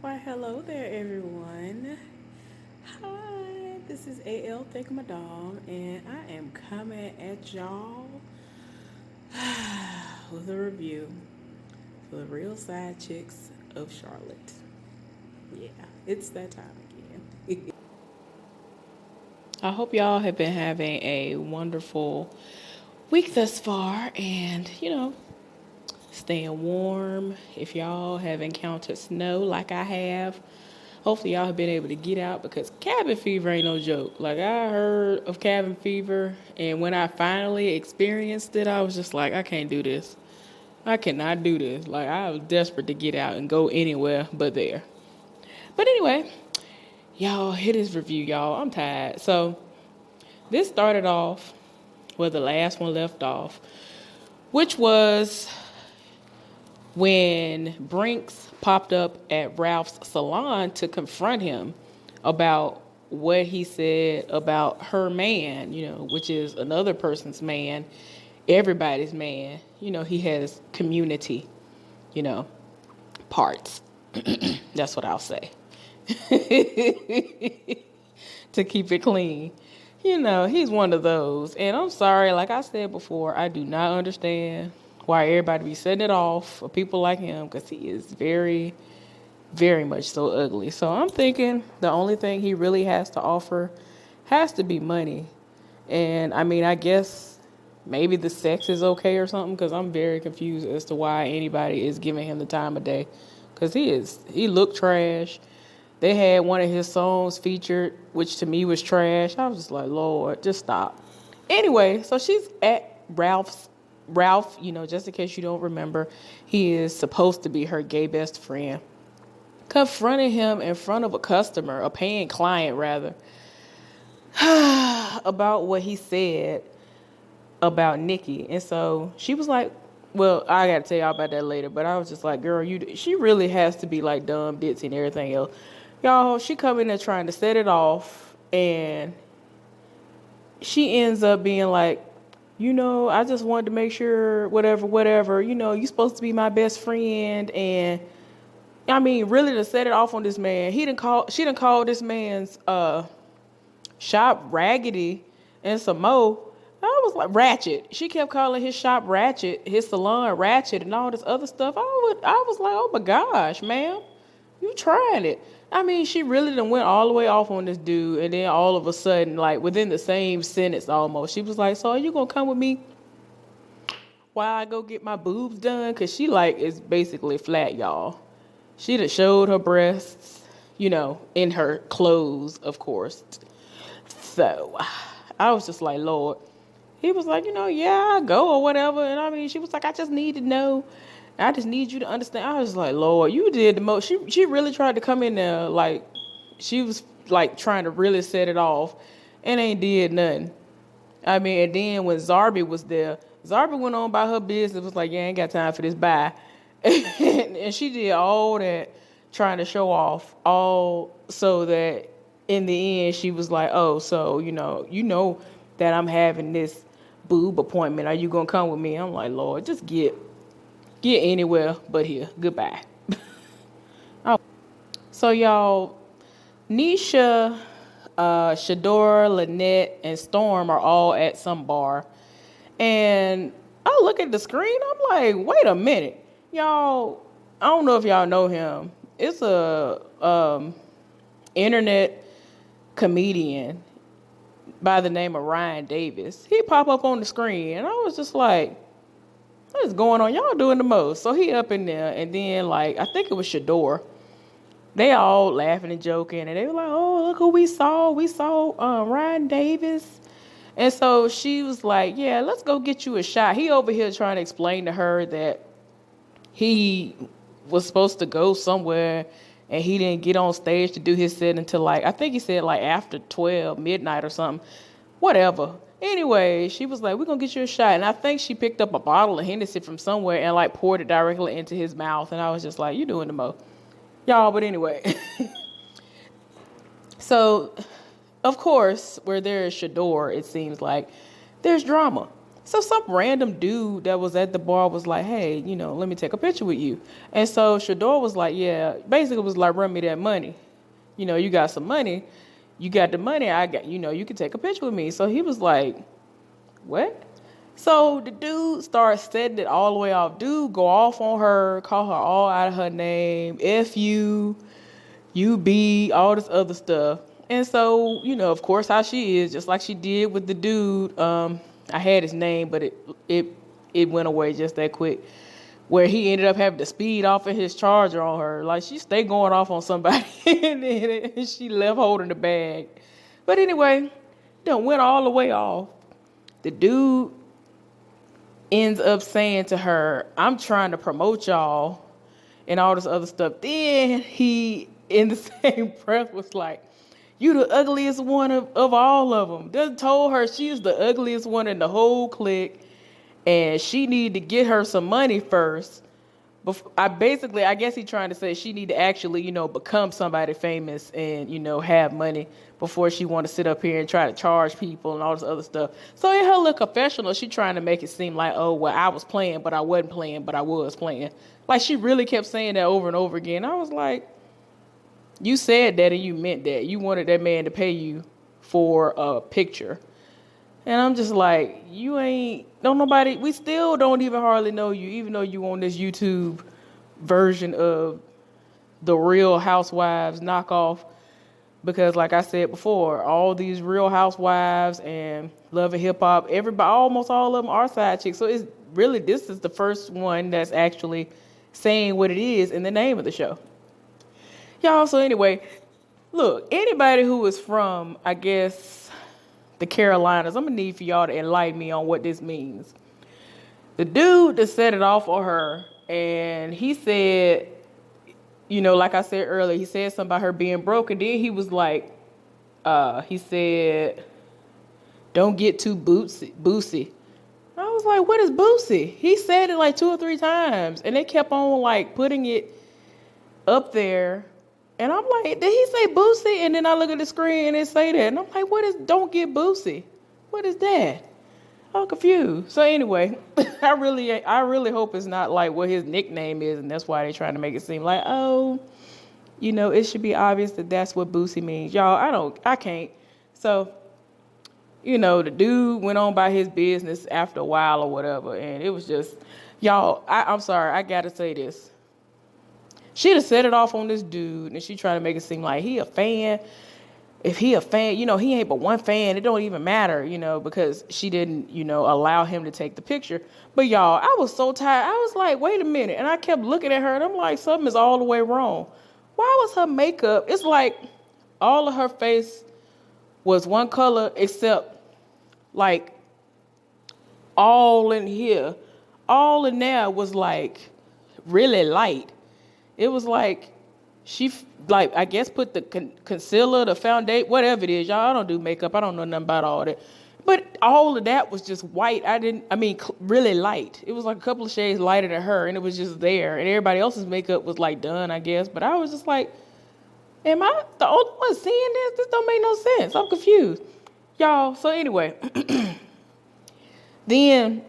Why, hello there, everyone. Hi, this is AL Think My Dog, and I am coming at y'all with a review for the real side chicks of Charlotte. Yeah, it's that time again. I hope y'all have been having a wonderful week thus far, and staying warm. If y'all have encountered snow like I have, hopefully y'all have been able to get out because cabin fever ain't no joke. Like, I heard of cabin fever, and when I finally experienced it, I was just like, I can't do this. I cannot do this. Like, I was desperate to get out and go anywhere but there. But anyway, y'all, hit this review, y'all. I'm tired. So this started off where the last one left off, which was when Brinks popped up at Ralph's salon to confront him about what he said about her man, which is another person's man, everybody's man. He has community, you know, parts. That's what I'll say. To keep it clean. He's one of those. And I'm sorry, like I said before, I do not understand why everybody be setting it off for people like him, because he is very, very much so ugly. So I'm thinking the only thing he really has to offer has to be money. And I mean, I guess maybe the sex is okay or something, because I'm very confused as to why anybody is giving him the time of day. Because he looked trash. They had one of his songs featured, which to me was trash. I was just like, Lord, just stop. Anyway, so she's at Ralph's. Ralph, just in case you don't remember, he is supposed to be her gay best friend. Confronted him in front of a customer, a paying client rather, about what he said about Nikki. And so she was like, well, I got to tell y'all about that later, but I was just like, girl, she really has to be like dumb, ditzy, and everything else. Y'all, she come in there trying to set it off, and she ends up being like, I just wanted to make sure, whatever, you supposed to be my best friend. And I mean, really to set it off on this man, she didn't call this man's shop raggedy and some more. I was like, ratchet. She kept calling his shop ratchet, his salon ratchet, and all this other stuff. I was like, oh my gosh, ma'am, you trying it. I mean, she really done went all the way off on this dude, and then all of a sudden, like within the same sentence almost, she was like, so are you gonna come with me while I go get my boobs done? Cause she like is basically flat, y'all. She done showed her breasts, in her clothes, of course. So I was just like, Lord. He was like, yeah, I go or whatever. And I mean, she was like, I just need to know. I just need you to understand. I was like, Lord, you did the most. She really tried to come in there like she was like trying to really set it off, and ain't did nothing. I mean, and then when Zarby was there, Zarby went on by her business. Was like, yeah, I ain't got time for this. Bye. And she did all that trying to show off, all so that in the end she was like, oh, so that I'm having this boob appointment. Are you gonna come with me? I'm like, Lord, just get anywhere but here. Goodbye. Oh. So y'all, Nisha, Shadora, Lynette, and Storm are all at some bar. And I look at the screen, I'm like, wait a minute. Y'all, I don't know if y'all know him. It's a internet comedian by the name of Ryan Davis. He pop up on the screen, and I was just like, what is going on? Y'all doing the most. So he up in there, and then like I think it was Shador. They all laughing and joking, and they were like, "Oh, look who we saw! We saw Ryan Davis." And so she was like, "Yeah, let's go get you a shot." He over here trying to explain to her that he was supposed to go somewhere, and he didn't get on stage to do his set until like I think he said like after 12 midnight or something. Whatever. Anyway, she was like, we're going to get you a shot. And I think she picked up a bottle of Hennessy from somewhere and like poured it directly into his mouth. And I was just like, you doing the most. Y'all, but anyway. So, of course, where there is Shador, it seems like there's drama. So some random dude that was at the bar was like, hey, let me take a picture with you. And so Shador was like, yeah, basically was like, run me that money. You got some money. You got the money. I got, you can take a picture with me. So he was like, what? So the dude starts setting it all the way off. Dude go off on her, call her all out of her name, F you be, all this other stuff. And so, of course, how she is, just like she did with the dude. I had his name, but it went away just that quick. Where he ended up having to speed off of his charger on her. Like, she stayed going off on somebody, and then she left holding the bag. But anyway, done went all the way off. The dude ends up saying to her, I'm trying to promote y'all and all this other stuff. Then he, in the same breath, was like, you the ugliest one of all of them. Just told her she's the ugliest one in the whole clique, and she need to get her some money first. I guess he's trying to say she need to actually, become somebody famous and, have money before she want to sit up here and try to charge people and all this other stuff. So in her little confessional, she trying to make it seem like, oh, well, I was playing, but I wasn't playing, but I was playing. Like, she really kept saying that over and over again. I was like, you said that and you meant that. You wanted that man to pay you for a picture. And I'm just like, we still don't even hardly know you, even though you on this YouTube version of the Real Housewives knockoff. Because like I said before, all these Real Housewives and Love and Hip Hop, everybody, almost all of them are side chicks. So this is the first one that's actually saying what it is in the name of the show. Y'all, so anyway, look, anybody who is from, I guess, the Carolinas, I'm going to need for y'all to enlighten me on what this means. The dude that set it off on her, and he said, like I said earlier, he said something about her being broke, and then he was like, he said, don't get too boosie. I was like, what is boosie? He said it like 2 or 3 times, and they kept on like putting it up there. And I'm like, did he say boosie? And then I look at the screen and it say that. And I'm like, what is don't get boosie? What is that? I'm confused. So anyway, I really hope it's not like what his nickname is. And that's why they're trying to make it seem like, oh, it should be obvious that that's what boosie means. Y'all, I can't. So, the dude went on by his business after a while or whatever. And it was just, y'all, I'm sorry. I got to say this. She'd have set it off on this dude, and she tried to make it seem like he a fan. If he a fan, he ain't but one fan. It don't even matter, because she didn't, allow him to take the picture. But y'all, I was so tired. I was like, wait a minute. And I kept looking at her, and I'm like, something is all the way wrong. Why was her makeup? It's like all of her face was one color except like all in here. All in there was like really light. It was like she, I guess, put the concealer, the foundation, whatever it is. Y'all, I don't do makeup. I don't know nothing about all that. But all of that was just white. Really light. It was like a couple of shades lighter than her, and it was just there. And everybody else's makeup was like done, I guess. But I was just like, am I the only one seeing this? This don't make no sense. I'm confused. Y'all, so anyway. Then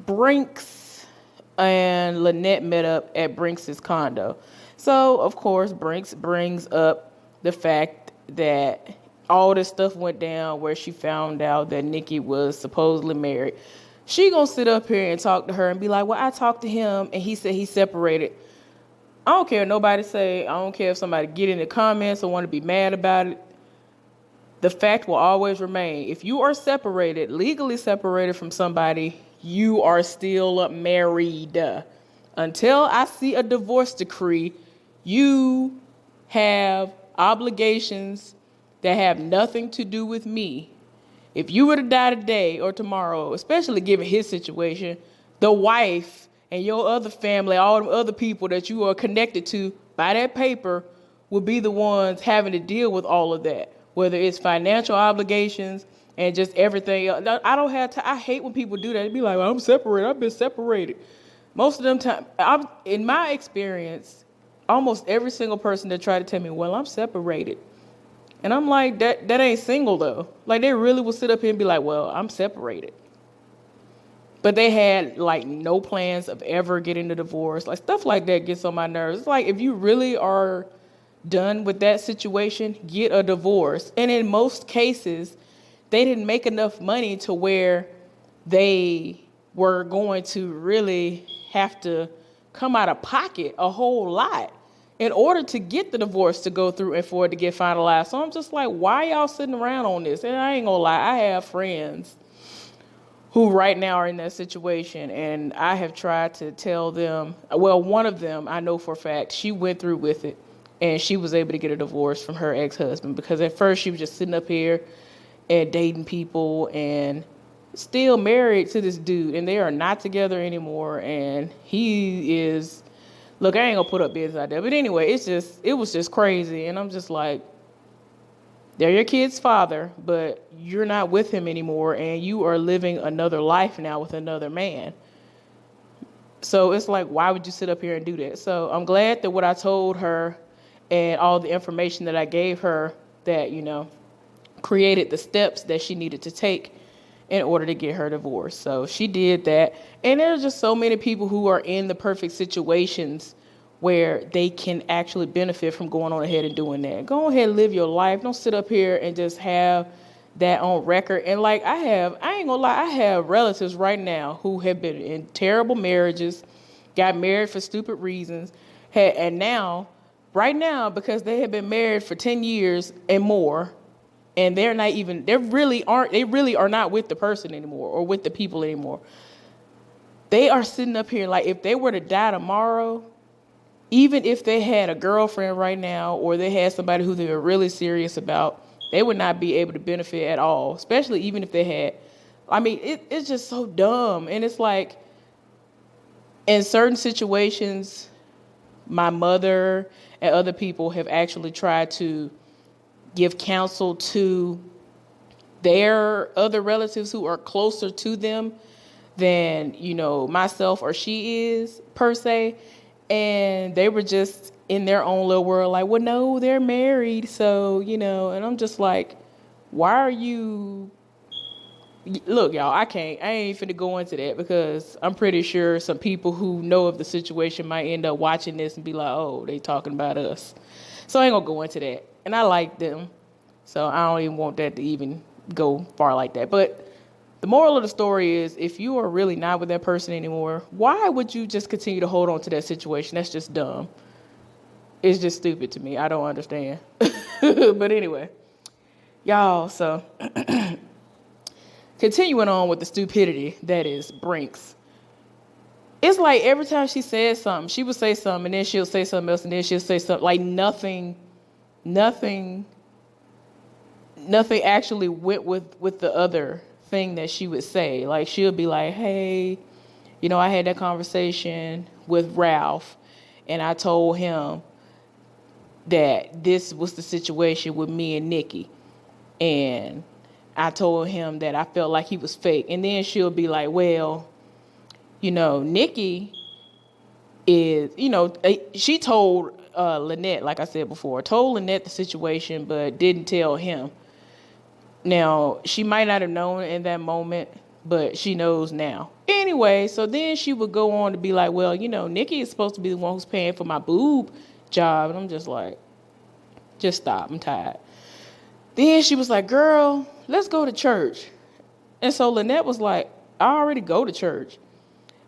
Brinks and Lynette met up at Brinks' condo. So, of course, Brinks brings up the fact that all this stuff went down where she found out that Nikki was supposedly married. She gonna sit up here and talk to her and be like, well, I talked to him and he said he separated. I don't care what nobody say. I don't care if somebody get in the comments or want to be mad about it. The fact will always remain. If you are separated, legally separated from somebody, you are still married. Until I see a divorce decree, you have obligations that have nothing to do with me. If you were to die today or tomorrow, especially given his situation, the wife and your other family, all the other people that you are connected to by that paper will be the ones having to deal with all of that, whether it's financial obligations, and just everything else. I don't have to. I hate when people do that. It'd be like, well, I'm separated. I've been separated. Most of them time, in my experience, almost every single person that tried to tell me, well, I'm separated. And I'm like, that ain't single though. Like, they really will sit up here and be like, well, I'm separated. But they had like no plans of ever getting a divorce. Like stuff like that gets on my nerves. It's like if you really are done with that situation, get a divorce. And in most cases, they didn't make enough money to where they were going to really have to come out of pocket a whole lot in order to get the divorce to go through and for it to get finalized. So I'm just like, why y'all sitting around on this? And I ain't gonna lie, I have friends who right now are in that situation, and I have tried to tell them, well, one of them I know for a fact, she went through with it and she was able to get a divorce from her ex-husband, because at first she was just sitting up here and dating people and still married to this dude, and they are not together anymore. And he is, look, I ain't gonna put up business out there, but anyway, it was just crazy. And I'm just like, they're your kid's father, but you're not with him anymore, and you are living another life now with another man. So it's like, why would you sit up here and do that? So I'm glad that what I told her and all the information that I gave her, that, created the steps that she needed to take in order to get her divorce. So she did that. And there's just so many people who are in the perfect situations where they can actually benefit from going on ahead and doing that. Go ahead and live your life. Don't sit up here and just have that on record. And like I ain't gonna lie, I have relatives right now who have been in terrible marriages, got married for stupid reasons, and now, right now, because they have been married for 10 years and more, and they really are not with the person anymore or with the people anymore. They are sitting up here like, if they were to die tomorrow, even if they had a girlfriend right now, or they had somebody who they were really serious about, they would not be able to benefit at all, especially even if they had. I mean, it's just so dumb. And it's like, in certain situations, my mother and other people have actually tried to give counsel to their other relatives who are closer to them than, myself or she is, per se. And they were just in their own little world, like, well, no, they're married. So, and I'm just like, why are you, look, y'all, I ain't finna go into that, because I'm pretty sure some people who know of the situation might end up watching this and be like, oh, they talking about us. So I ain't gonna go into that. And I like them, so I don't even want that to even go far like that. But the moral of the story is, if you are really not with that person anymore, why would you just continue to hold on to that situation? That's just dumb. It's just stupid to me. I don't understand. But anyway, y'all, so continuing on with the stupidity that is Brinks. It's like every time she says something, she would say something, and then she'll say something else, and then she'll say something, like nothing actually went with the other thing that she would say. Like, she'll be like, hey, I had that conversation with Ralph, and I told him that this was the situation with me and Nikki, and I told him that I felt like he was fake. And then she'll be like, well, Nikki is, she told Lynette, like I said before, told Lynette the situation, but didn't tell him. Now, she might not have known in that moment, but she knows now. Anyway, so then she would go on to be like, well, Nikki is supposed to be the one who's paying for my boob job. And I'm just like, just stop. I'm tired. Then she was like, girl, let's go to church. And so Lynette was like, I already go to church.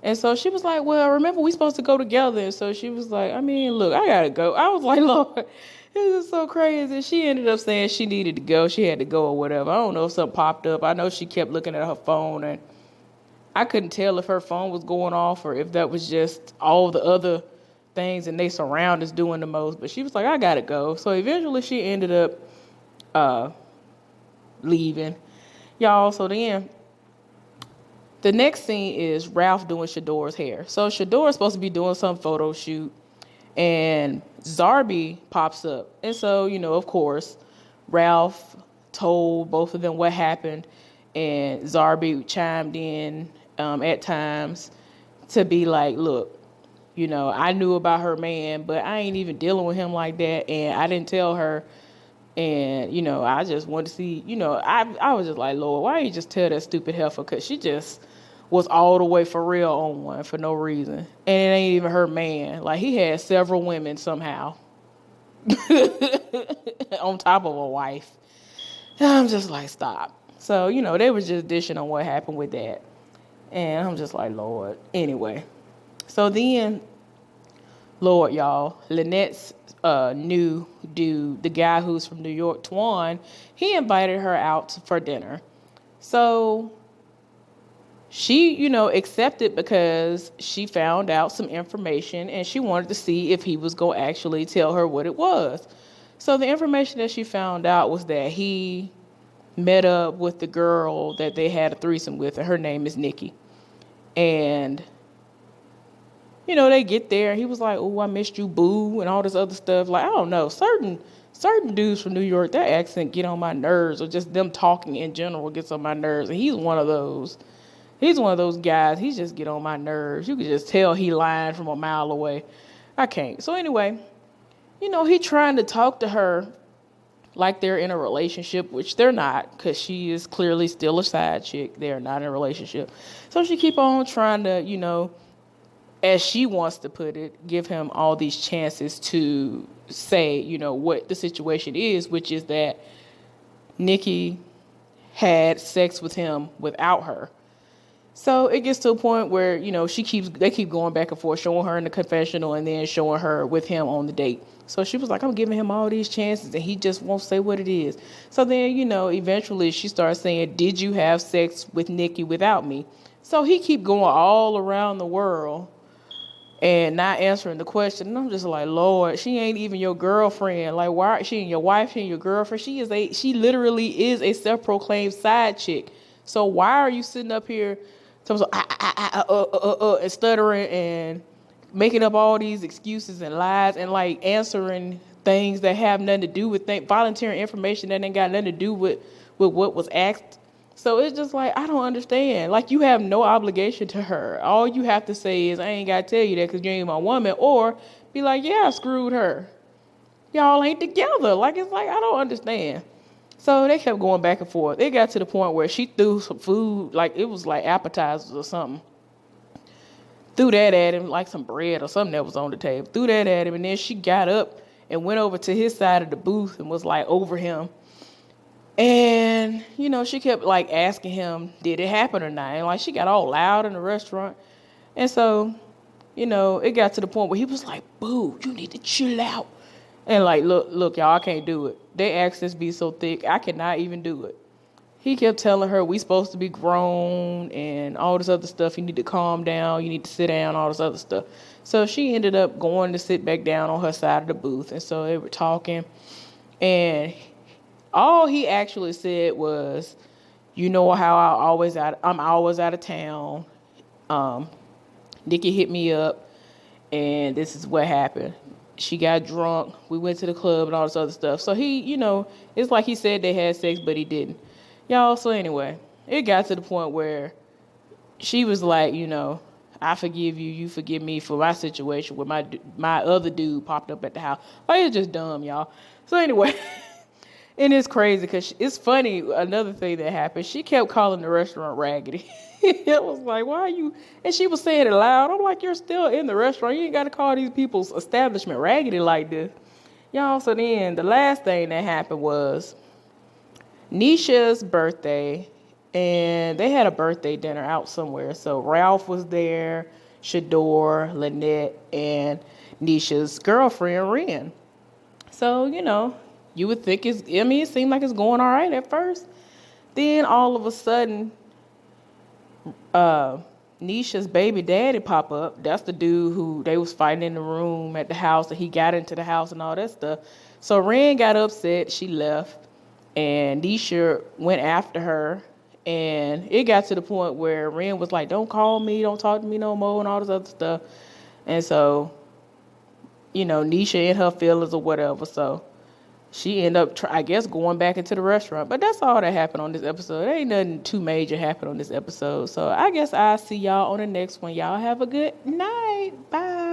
And so she was like, well, remember, we supposed to go together. And so she was like, I mean, look, I got to go. I was like, Lord, this is so crazy. She ended up saying she needed to go. She had to go or whatever. I don't know if something popped up. I know she kept looking at her phone, and I couldn't tell if her phone was going off or if that was just all the other things and they surround us doing the most. But she was like, I got to go. So eventually she ended up leaving. Y'all, so then the next scene is Ralph doing Shador's hair. So Shador is supposed to be doing some photo shoot, and Zarby pops up. And so, of course, Ralph told both of them what happened, and Zarby chimed in at times to be like, look, I knew about her man, but I ain't even dealing with him like that, and I didn't tell her. And, I just wanted to see, I was just like, Lord, why you just tell that stupid heifer? Because she just was all the way for real on one for no reason. And it ain't even her man. Like, he had several women somehow on top of a wife. And I'm just like, stop. So, they was just dishing on what happened with that. And I'm just like, Lord. Anyway. So then, Lord, y'all, Lynette's new dude, the guy who's from New York, Twan, he invited her out for dinner. So she, accepted because she found out some information and she wanted to see if he was going to actually tell her what it was. So the information that she found out was that he met up with the girl that they had a threesome with, and her name is Nikki. And they get there, and he was like, "Oh, I missed you, boo," and all this other stuff. Like, I don't know, certain dudes from New York, their accent get on my nerves, or just them talking in general gets on my nerves. And he's one of those. He's one of those guys. He just get on my nerves. You could just tell he lying from a mile away. I can't. So anyway, he trying to talk to her like they're in a relationship, which they're not, because she is clearly still a side chick. They're not in a relationship. So she keep on trying to, as she wants to put it, give him all these chances to say, what the situation is, which is that Nikki had sex with him without her. So it gets to a point where, they keep going back and forth, showing her in the confessional and then showing her with him on the date. So she was like, I'm giving him all these chances and he just won't say what it is. So then, eventually she starts saying, did you have sex with Nikki without me? So he keep going all around the world and not answering the question. And I'm just like, Lord, she ain't even your girlfriend. Like, why? She ain't your wife, she ain't your girlfriend. She literally is a self-proclaimed side chick. So why are you sitting up here and stuttering and making up all these excuses and lies and like answering things that have nothing to do with volunteering information that ain't got nothing to do with what was asked? So it's just like, I don't understand. Like, you have no obligation to her. All you have to say is, I ain't got to tell you that because you ain't my woman. Or be like, yeah, I screwed her. Y'all ain't together. Like, it's like, I don't understand. So they kept going back and forth. It got to the point where she threw some food, like it was like appetizers or something. Threw that at him, like some bread or something that was on the table. Threw that at him, and then she got up and went over to his side of the booth and was like over him. And, she kept like asking him, did it happen or not? And like she got all loud in the restaurant. And so, it got to the point where he was like, boo, you need to chill out. And like, look, y'all, I can't do it. Their accents be so thick, I cannot even do it. He kept telling her, we supposed to be grown and all this other stuff. You need to calm down. You need to sit down, all this other stuff. So she ended up going to sit back down on her side of the booth. And so they were talking. And all he actually said was, how I'm always out of town. Nikki hit me up and this is what happened. She got drunk. We went to the club and all this other stuff. So he, it's like he said they had sex, but he didn't. Y'all, so anyway, it got to the point where she was like, I forgive you. You forgive me for my situation where my other dude popped up at the house. Like, it's just dumb, y'all. So anyway, and it's crazy because it's funny. Another thing that happened, she kept calling the restaurant raggedy. It was like, why are you? And she was saying it loud. I'm like, you're still in the restaurant. You ain't got to call these people's establishment raggedy like this. Y'all, so then the last thing that happened was Nisha's birthday. And they had a birthday dinner out somewhere. So Ralph was there, Shador, Lynette, and Nisha's girlfriend, Ren. So, you would think it seemed like it's going all right at first. Then all of a sudden, Nisha's baby daddy pop up. That's the dude who they was fighting in the room at the house, and he got into the house and all that stuff. So Ren got upset. She left, and Nisha went after her. And it got to the point where Ren was like, don't call me, don't talk to me no more, and all this other stuff. And so, Nisha in her feelings or whatever. So she ended up, I guess, going back into the restaurant. But that's all that happened on this episode. There ain't nothing too major happened on this episode. So I guess I'll see y'all on the next one. Y'all have a good night. Bye.